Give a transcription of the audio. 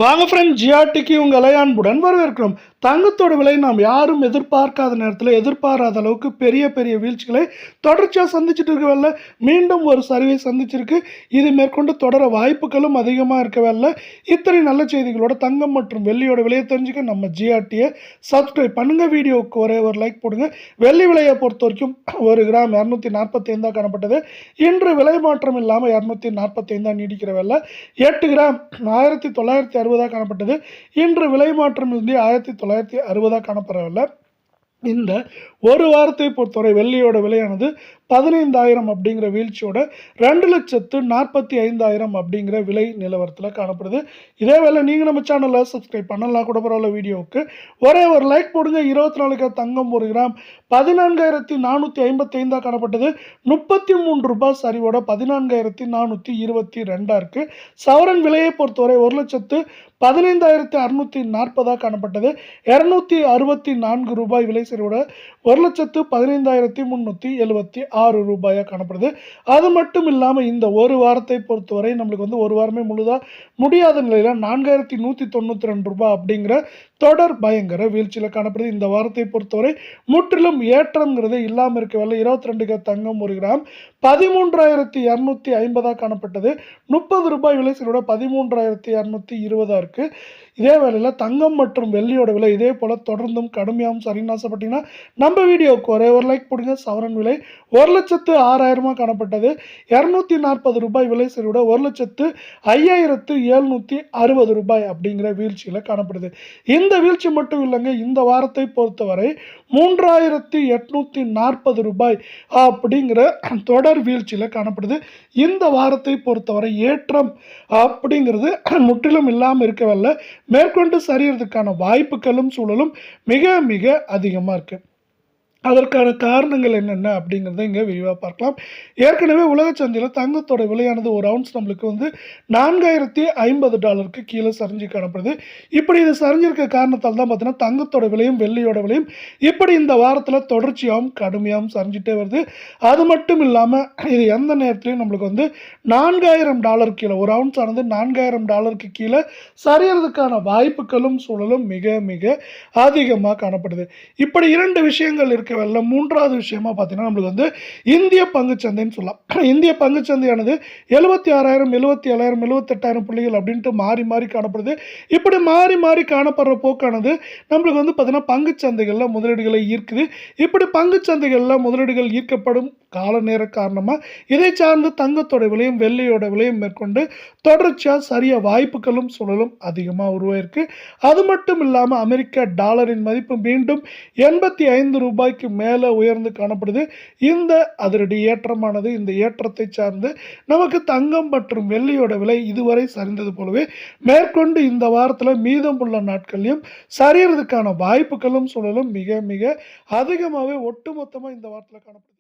வாங்க ஃப்ரெண்ட், ஜிஆர்டிக்கு உங்களை அன்புடன் வரவேற்கிறோம். தங்கத்தோட விலை நாம் யாரும் எதிர்பார்க்காத நேரத்தில் எதிர்பாராத அளவுக்கு பெரிய பெரிய வீழ்ச்சிகளை தொடர்ச்சியாக சந்திச்சுட்டு இருக்கவில்ல. மீண்டும் ஒரு சரிவை சந்திச்சிருக்கு. இது மேற்கொண்டு தொடர வாய்ப்புகளும் அதிகமாக இருக்கவில்ல. இத்தனை நல்ல செய்திகளோட தங்கம் மற்றும் வெள்ளியோட விலையை தெரிஞ்சுக்க நம்ம ஜிஆர்டியை சப்ஸ்கிரைப் பண்ணுங்க. வீடியோவுக்கு ஒரே ஒரு லைக் போடுங்க. வெள்ளி விலையை பொறுத்த வரைக்கும் ஒரு கிராம் 245 காணப்பட்டது. இன்று விலை மாற்றம் இல்லாமல் 245 நீடிக்கிற வெள்ள 8 கிராம் 1960 காணப்பட்டது. இன்று விலை மாற்றம் இருந்து 1960 காணப்படவில்லை. இந்த ஒரு வாரத்தை பொறுத்தவரை வெள்ளியோட விலையானது 15,000 அப்படிங்கிற வீழ்ச்சியோட 2,45,000 அப்படிங்கிற விலை நிலவரத்தில் காணப்படுது. இதே வேலை நீங்கள் நம்ம சேனலில் சப்ஸ்கிரைப் பண்ணலாம் கூட பரவாயில்ல. வீடியோவுக்கு ஒரே ஒரு லைக் போடுங்க. 24 தங்கம் ஒரு கிராம் 14,455 காணப்பட்டது. 33 ரூபாய் சரிவோட 14,422 இருக்கு. சவரன் விலையை பொறுத்தவரை 1,15,640 காணப்பட்டது. 264 ரூபாய் விலை சரிவோட 1,15,376 ரூபாயாக காணப்படுது. அது மட்டும் இல்லாமல் இந்த ஒரு வாரத்தை பொறுத்தவரை நம்மளுக்கு ஒரு வாரமே முழுதாக முடியாத நிலையில் 4,192 ரூபாய் அப்படிங்கிற தொடர் பயங்கர வீழ்ச்சியில் காணப்படுது. இந்த வாரத்தை பொறுத்தவரை முற்றிலும் ஏற்றம்ங்கிறது இல்லாமல் இருக்கவில்லை. 22 தங்கம் ஒரு கிராம் 13,250 காணப்பட்டது. 30 ரூபாய் விலை சரிவோட 13,220 இருக்கு. இதே வேளையில் தங்கம் மற்றும் வெள்ளியோட விலை இதே போல தொடர்ந்தும் கடுமையாகவும் சரின்னு ஆசைப்பட்டீங்கன்னா நம்ம வீடியோவுக்கு ஒரே ஒரு லைக் போடுங்க. சவரன் விலை 1,06,000 காணப்பட்டது. 240 ரூபாய் விலை சரிவோட 1,05,760 ரூபாய் அப்படிங்கிற வீழ்ச்சியில் காணப்படுது. இந்த வீழ்ச்சி மட்டும் இல்லைங்க, இந்த வாரத்தை பொறுத்தவரை 3,840 ரூபாய் அப்படிங்கிற தொடர் வீழ்ச்சியில் காணப்படுது. இந்த வாரத்தை பொறுத்தவரை ஏற்றம் அப்படிங்கிறது முற்றிலும் இல்லாமல் இருக்கவில்லை. மேற்கொண்டு சரியறதுக்கான வாய்ப்புகளும் சூழலும் மிக மிக அதிகமாக இருக்குது. அதற்கான காரணங்கள் என்னென்ன அப்படிங்கிறத இங்கே விரிவாக பார்க்கலாம். ஏற்கனவே உலக சந்தையில் தங்கத்தோட விலையானது ஒரு அவுன்ஸ் நம்மளுக்கு $4,050 கீழே சரிஞ்சு காணப்படுது. இப்படி இது சரிஞ்சிருக்க காரணத்தால் தான் பார்த்தீங்கன்னா தங்கத்தோட விலையும் வெள்ளியோட விலையும் இப்படி இந்த வாரத்தில் தொடர்ச்சியாகவும் கடுமையாகவும் சரிஞ்சிட்டே வருது. அது மட்டும் இல்லாமல் இது எந்த நேரத்துலையும் நம்மளுக்கு $4,000 கீழே ஒரு அவுன்ஸ் ஆனது $4,000 கீழே சரியறதுக்கான வாய்ப்புகளும் சூழலும் மிக மிக அதிகமாக காணப்படுது. இப்படி இரண்டு விஷயங்கள் இருக்கு. மூன்றாவது விஷயமா பார்த்தீங்கன்னா நம்மளுக்கு இந்திய பங்குச்சந்தைன்னு சொல்லலாம். இந்திய பங்குச்சந்தையானது 76,000 77,000 78,000 புள்ளிகள் அப்படின்ட்டு மாறி மாறி காணப்படுது. இப்படி மாறி மாறி காணப்படுற போக்கானது நம்மளுக்கு பார்த்தீங்கன்னா பங்குச்சந்தைகளில் முதலீடுகளை ஈர்க்குது. இப்படி பங்குச்சந்தைகளில் முதலீடுகள் ஈர்க்கப்படும் கால நேர காரணமாக இதை சார்ந்து தங்கத்தோட விலையும் வெள்ளியோட விலையும் மேற்கொண்டு தொடர்ச்சியாக சரிய வாய்ப்புகளும் சூழலும் அதிகமாக உருவாயிருக்கு. அது மட்டும் இல்லாமல் அமெரிக்க டாலரின் மதிப்பு மீண்டும் 85 ரூபாய்க்கு மேலே உயர்ந்து காணப்படுது. இந்த அதிரடி ஏற்றமானது இந்த ஏற்றத்தை சார்ந்து நமக்கு தங்கம் மற்றும் வெள்ளியோட விலை இதுவரை சரிந்தது போலவே மேற்கொண்டு இந்த வாரத்தில் மீதமுள்ள நாட்களையும் சரியறதுக்கான வாய்ப்புகளும் சூழலும் மிக மிக அதிகமாகவே ஒட்டுமொத்தமாக இந்த வாரத்தில் காணப்படுது.